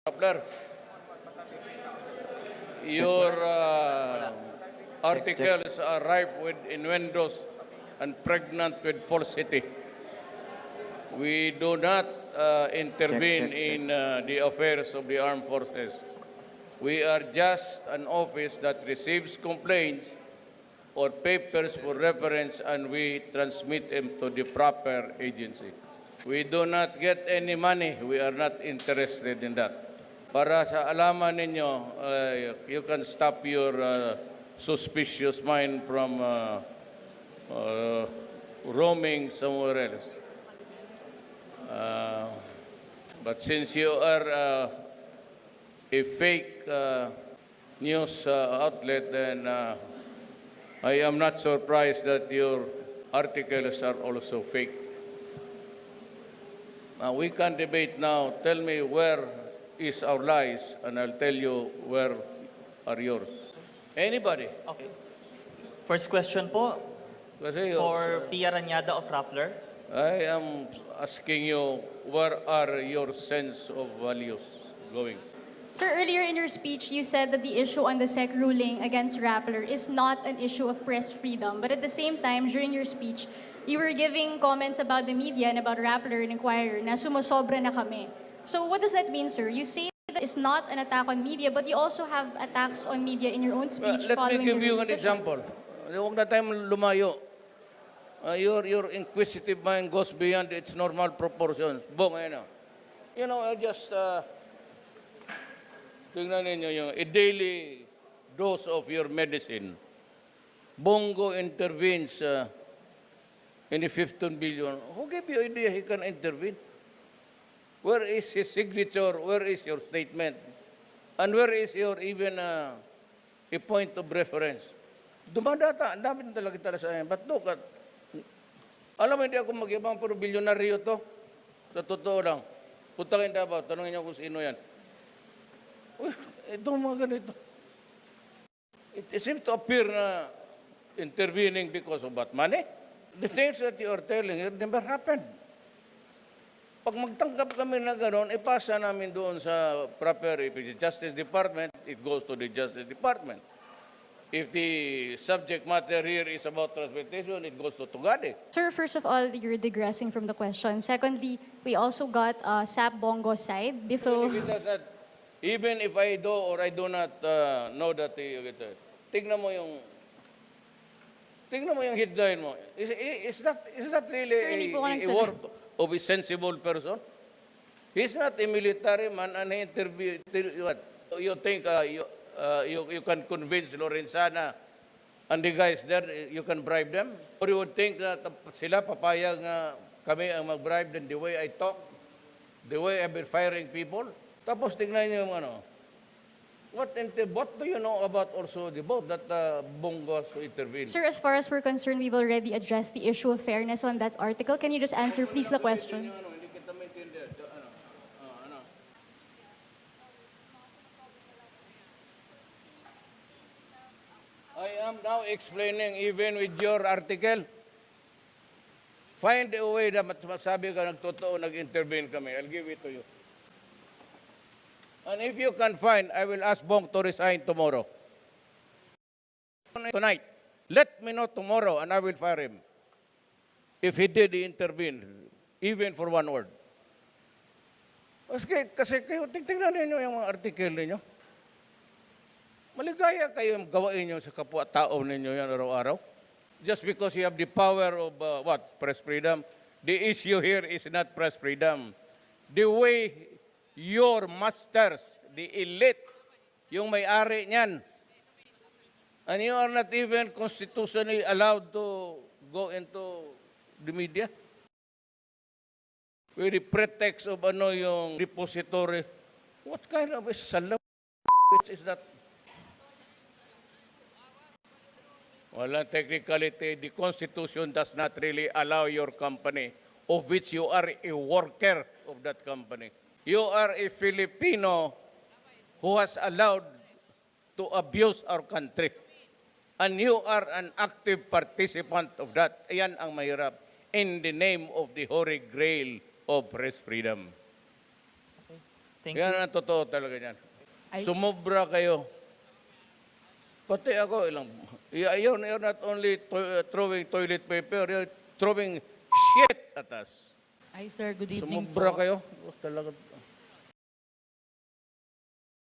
Rappler, your articles are rife with innuendos and pregnant with falsity. We do not intervene in the affairs of the armed forces. We are just an office that receives complaints or papers for reference and we transmit them to the proper agency. We do not get any money. We are not interested in that. Para sa alaman ninyo, you can stop your suspicious mind from roaming somewhere else. But since you are a fake news outlet, then I am not surprised that your articles are also fake. We can debate now. Tell me where is our lies, and I'll tell you where are yours. Anybody? Okay. First question po Kasi for Pia Ranyada of Rappler. I am asking you, where are your sense of values going? Sir, earlier in your speech, you said that the issue on the SEC ruling against Rappler is not an issue of press freedom. But at the same time, during your speech, you were giving comments about the media and about Rappler and Inquirer na sumosobra na kami. So what does that mean, sir? You say that it's not an attack on media, but you also have attacks on media in your own speech. Let me give you an decision. example. Huwag na tayong lumayo. Your inquisitive mind goes beyond its normal proportions. Bong, ayun na. You know, I just tingnan ninyo yung a daily dose of your medicine. Bongo intervenes in the 15 billion. Who gave you idea he can intervene? Where is his signature? Where is your statement? And where is your even a point of reference? Dumadata, ang dami talaga sa akin. But look at, alam mo, hindi ako magyabang, pero bilyonaryo to. Sa totoo lang. Punta kayo Davao, tanongin niyo kung sino yan. Uy, itong mga ganito. It seems to appear na intervening because of what? Money? The things that you are telling it never happened. Pag magtanggap kami na gano'n, ipasa namin doon sa proper, if it's Justice Department, it goes to the Justice Department. If the subject matter here is about transportation, it goes to Tugade. Sir, first of all, you're digressing from the question. Secondly, we also got SAP Bongo's side. Before... Even if I do or I do not know that, tingnan mo yung headline mo. Is that really Sir, hindi po ako a work of a sensible person? He's not a military man and he interview. What? You think you can convince Lorenzana and the guys there, you can bribe them? Or you would think that sila papayag kami ang mag-bribe than the way I talk, the way I've been firing people? Tapos tingnan niyo yung ano. What do you know about also the boat that Bongos intervened? Sir, as far as we're concerned, we've already addressed the issue of fairness on that article. Can you just answer, please, the question? Hindi kita maintindihan. I am now explaining even with your article. Find a way na masabi ka nagtotoo, nag-intervene kami. I'll give it to you. And if you can find, I will ask Bong to resign tomorrow. Tonight. Let me know tomorrow and I will fire him. If he did intervene, even for one word. Kasi kayo, tingnan ninyo yung mga article ninyo. Maligaya kayo yung gawain nyo sa kapwa-tao ninyo yan araw-araw. Just because you have the power of, press freedom. The issue here is not press freedom. The way your masters, the elite, yung may-ari niyan, and you are not even constitutionally allowed to go into the media. With the pretext of yung repository. What kind of a salam is that? Walang technicality. The Constitution does not really allow your company, of which you are a worker of that company. You are a Filipino who has allowed to abuse our country. And you are an active participant of that. Ayan ang mahirap. In the name of the Holy Grail of press freedom. Thank Yan you. ang totoo talaga yan. I- Sumobra kayo. Pati ako, you're not only throwing toilet paper, you're throwing shit at us. Ay, sir, good evening Sumobra po. kayo. Oh, talaga.